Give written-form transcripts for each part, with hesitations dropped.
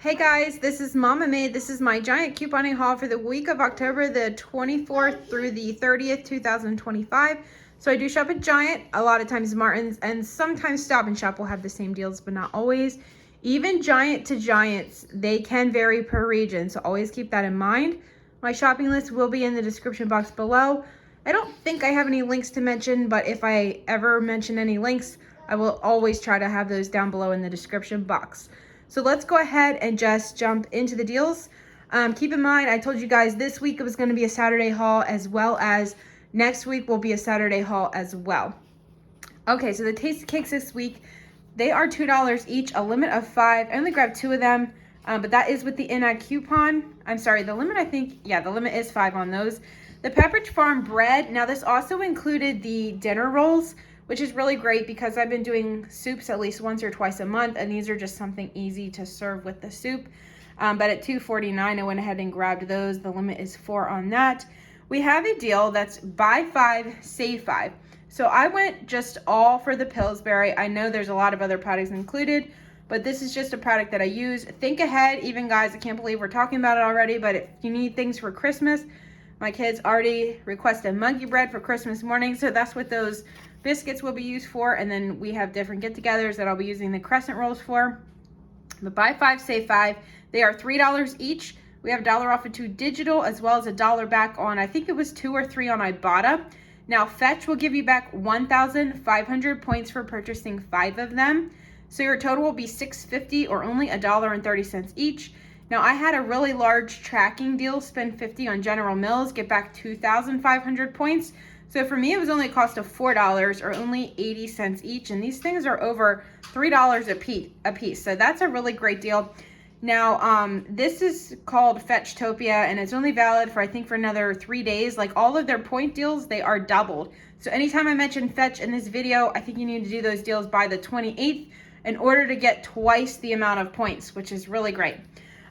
Hey guys, this is Mama Made. This is my giant couponing haul for the week of October the 24th through the 30th, 2025. So I do shop at Giant, a lot of times Martin's, and sometimes Stop and Shop will have the same deals, but not always. Even Giant to Giants, they can vary per region, so always keep that in mind. My shopping list will be in the description box below. I don't think I have any links to mention, but if I ever mention any links, I will always try to have those down below in the description box. So let's go ahead and just jump into the deals. Keep in mind, I told you guys this week it was going to be a Saturday haul, as well as next week will be a Saturday haul as well. Okay, so the Tastykakes this week, they are $2 each, a limit of 5. I only grabbed 2 of them, but that is with the in-ad coupon. I'm sorry, the limit, I think, yeah, the limit is 5 on those. The Pepperidge Farm bread, now this also included the dinner rolls, which is really great because I've been doing soups at least once or twice a month, and these are just something easy to serve with the soup. But at $2.49, I went ahead and grabbed those. The limit is 4 on that. We have a deal that's buy 5, save 5. So I went just all for the Pillsbury. I know there's a lot of other products included, but this is just a product that I use. Think ahead, even guys, I can't believe we're talking about it already, but if you need things for Christmas, my kids already requested monkey bread for Christmas morning, so that's what those biscuits will be used for. And then we have different get-togethers that I'll be using the crescent rolls for. But buy 5, save 5. They are $3 each. We have $1 off of 2 digital, as well as $1 back on, I think it was 2 or 3 on Ibotta. Now Fetch will give you back 1,500 points for purchasing 5 of them. So your total will be $6.50 or only $1.30 each. Now I had a really large tracking deal, spend 50 on General Mills, get back 2,500 points. So for me, it was only a cost of $4 or only 80 cents each. And these things are over $3 a piece. So that's a really great deal. Now, this is called Fetchtopia, and it's only valid for, I think, for another 3 days. Like all of their point deals, they are doubled. So anytime I mention Fetch in this video, I think you need to do those deals by the 28th in order to get twice the amount of points, which is really great.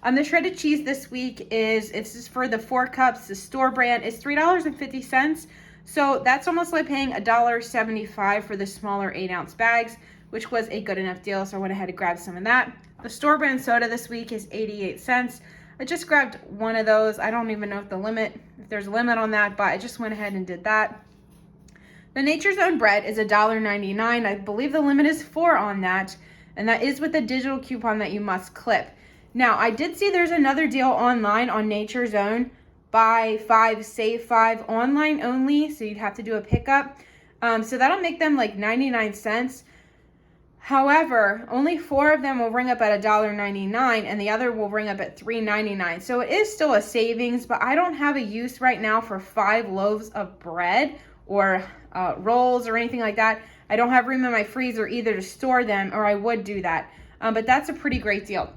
The shredded cheese this week it's for the 4 cups. The store brand is $3.50. So that's almost like paying $1.75 for the smaller 8-ounce bags, which was a good enough deal. So I went ahead and grabbed some of that. The store brand soda this week is 88 cents. I just grabbed one of those. I don't even know if there's a limit on that, but I just went ahead and did that. The Nature's Own bread is $1.99. I believe the limit is 4 on that, and that is with a digital coupon that you must clip. Now, I did see there's another deal online on Nature's Own. Buy 5, save 5, online only, so you'd have to do a pickup. So that'll make them like 99 cents. However, only 4 of them will ring up at $1.99, and the other will ring up at $3.99. So it is still a savings, but I don't have a use right now for 5 loaves of bread or rolls or anything like that. I don't have room in my freezer either to store them, or I would do that. But that's a pretty great deal.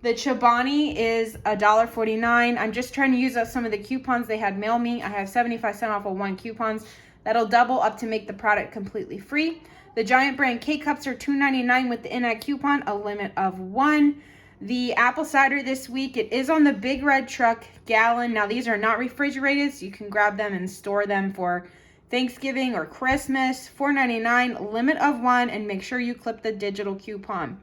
The Chobani is $1.49. I'm just trying to use up some of the coupons they had mail me. I have 75 cents off of 1 coupons. That'll double up to make the product completely free. The Giant brand Kcups are $2.99 with the in-ad coupon, a limit of 1. The apple cider this week, it is on the big red truck gallon. Now these are not refrigerated, so you can grab them and store them for Thanksgiving or Christmas. $4.99, limit of 1, and make sure you clip the digital coupon.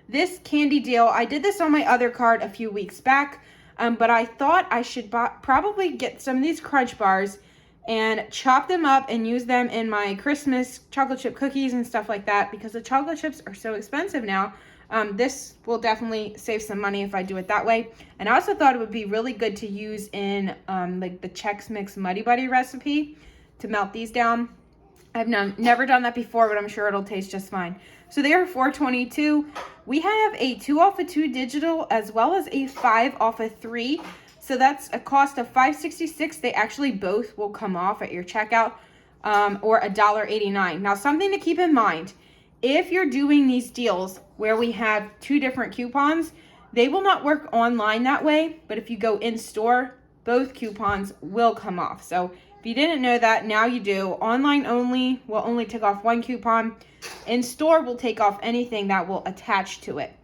This candy deal, I did this on my other card a few weeks back, but I thought I should probably get some of these crunch bars and chop them up and use them in my Christmas chocolate chip cookies and stuff like that, because the chocolate chips are so expensive now. This will definitely save some money if I do it that way. And I also thought it would be really good to use in like the Chex Mix Muddy Buddy recipe to melt these down. I've never done that before, but I'm sure it'll taste just fine. So they are $4.22. We have a 2 off of 2 digital, as well as a 5 off of 3. So that's a cost of $5.66. They actually both will come off at your checkout, or $1.89. Now, something to keep in mind, if you're doing these deals where we have 2 different coupons, they will not work online that way. But if you go in store, both coupons will come off. So if you didn't know that, now you do. Online only will only take off 1 coupon. In store will take off anything that will attach to it.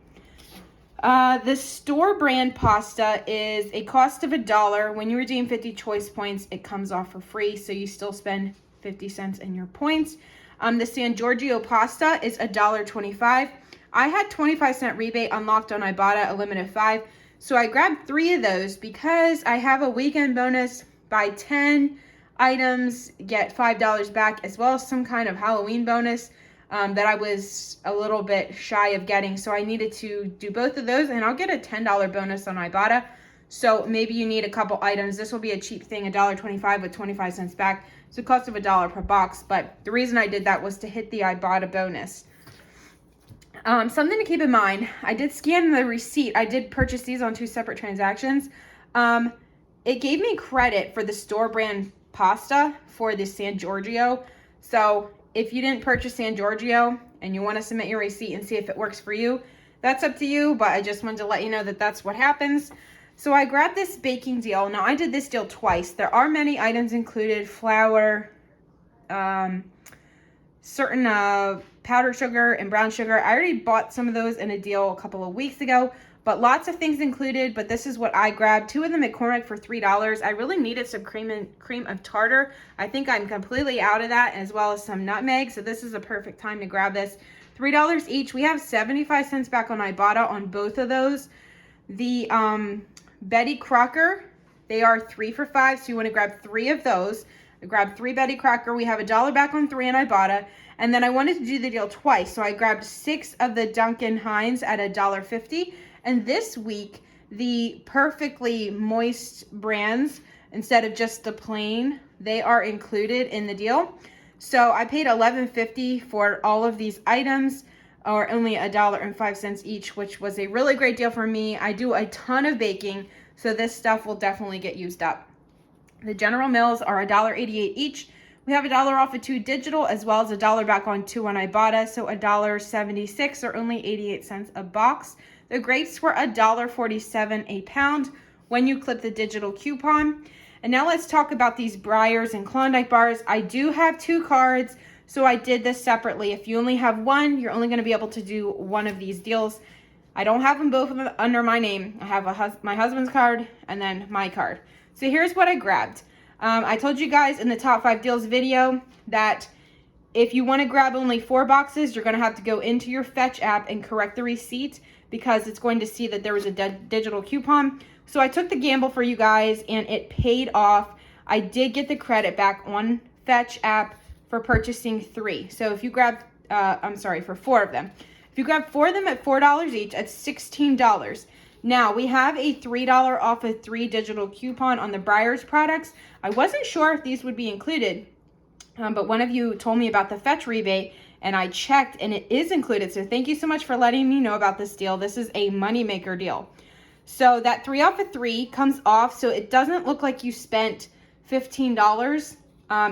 The store brand pasta is a cost of $1. When you redeem 50 choice points, it comes off for free, so you still spend 50 cents in your points. The San Giorgio pasta is $1.25. I had 25-cent rebate unlocked on Ibotta, a limit of 5. So I grabbed 3 of those because I have a weekend bonus. Buy 10 items, get $5 back, as well as some kind of Halloween bonus that I was a little bit shy of getting. So I needed to do both of those, and I'll get a $10 bonus on Ibotta. So maybe you need a couple items. This will be a cheap thing, $1.25 with 25 cents back. It's a cost of $1 per box. But the reason I did that was to hit the Ibotta bonus. Something to keep in mind, I did scan the receipt. I did purchase these on 2 separate transactions. It gave me credit for the store brand pasta for the San Giorgio. So if you didn't purchase San Giorgio and you want to submit your receipt and see if it works for you, that's up to you. But I just wanted to let you know that that's what happens. So I grabbed this baking deal. Now I did this deal twice. There are many items included: flour, certain powdered sugar and brown sugar. I already bought some of those in a deal a couple of weeks ago, but lots of things included. But this is what I grabbed. 2 of the McCormick for $3. I really needed some cream of tartar. I think I'm completely out of that, as well as some nutmeg. So this is a perfect time to grab this. $3 each. We have 75 cents back on Ibotta on both of those. The Betty Crocker, they are 3 for $5, so you want to grab 3 of those. I grabbed 3 Betty Crocker. We have $1 back on 3 in Ibotta. And then I wanted to do the deal twice, so I grabbed 6 of the Duncan Hines at $1.50. And this week, the perfectly moist brands, instead of just the plain, they are included in the deal. So I paid $11.50 for all of these items, or only $1.05 each, which was a really great deal for me. I do a ton of baking, so this stuff will definitely get used up. The General Mills are $1.88 each. We have $1 off of 2 digital, as well as $1 back on 2 on Ibotta, so $1.76, or only 88 cents a box. The grapes were $1.47 a pound when you clip the digital coupon. And now let's talk about these Breyers and Klondike bars. I do have 2 cards, so I did this separately. If you only have one, you're only going to be able to do one of these deals. I don't have them both under my name. I have my husband's card and then my card. So here's what I grabbed. I told you guys in the top 5 deals video that if you want to grab only 4 boxes, you're going to have to go into your Fetch app and correct the receipt, because it's going to see that there was a digital coupon. So I took the gamble for you guys, and it paid off. I did get the credit back on Fetch app for purchasing 3. So if you grab, for 4 of them. If you grab 4 of them at $4 each, that's $16. Now, we have a $3 off of 3 digital coupon on the Breyers products. I wasn't sure if these would be included, but one of you told me about the Fetch rebate, and I checked, and it is included. So thank you so much for letting me know about this deal. This is a moneymaker deal. So that 3 off of 3 comes off, so it doesn't look like you spent $15.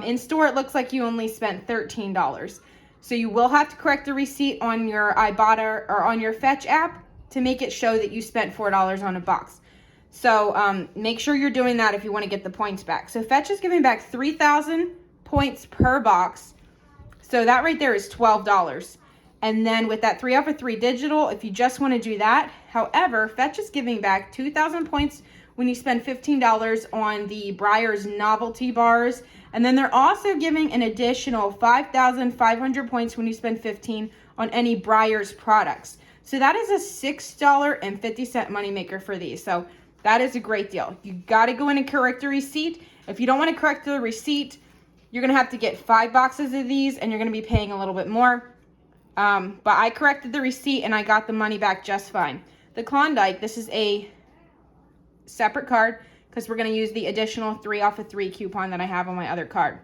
In store, it looks like you only spent $13. So you will have to correct the receipt on your Ibotta or on your Fetch app to make it show that you spent $4 on a box. So make sure you're doing that if you want to get the points back. So Fetch is giving back 3,000 points per box. So that right there is $12. And then with that 3 off of 3 digital, if you just want to do that. However, Fetch is giving back 2,000 points when you spend $15 on the Breyers novelty bars. And then they're also giving an additional 5,500 points when you spend $15 on any Breyers products. So that is a $6.50 moneymaker for these. So that is a great deal. You got to go in and correct the receipt. If you don't want to correct the receipt, you're going to have to get 5 boxes of these, and you're going to be paying a little bit more. But I corrected the receipt, and I got the money back just fine. The Klondike, this is a separate card, because we're going to use the additional 3 off of 3 coupon that I have on my other card.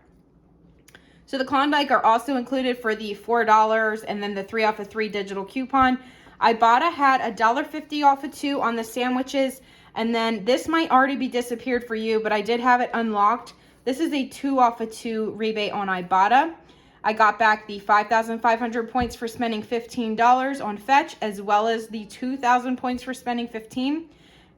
So the Klondike are also included for the $4 and then the 3 off of 3 digital coupon. Ibotta had $1.50 off of 2 on the sandwiches, and then this might already be disappeared for you, but I did have it unlocked. This is a 2 off of 2 rebate on Ibotta. I got back the 5,500 points for spending $15 on Fetch, as well as the 2,000 points for spending $15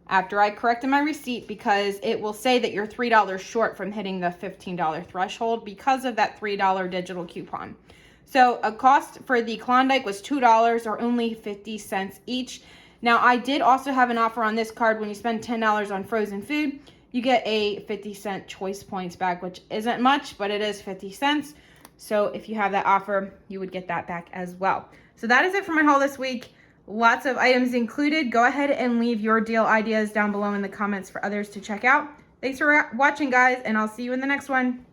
after I corrected my receipt, because it will say that you're $3 short from hitting the $15 threshold because of that $3 digital coupon. So a cost for the Klondike was $2, or only 50 cents each. Now, I did also have an offer on this card. When you spend $10 on frozen food, you get a 50-cent choice points back, which isn't much, but it is 50 cents. So if you have that offer, you would get that back as well. So that is it for my haul this week. Lots of items included. Go ahead and leave your deal ideas down below in the comments for others to check out. Thanks for watching, guys, and I'll see you in the next one.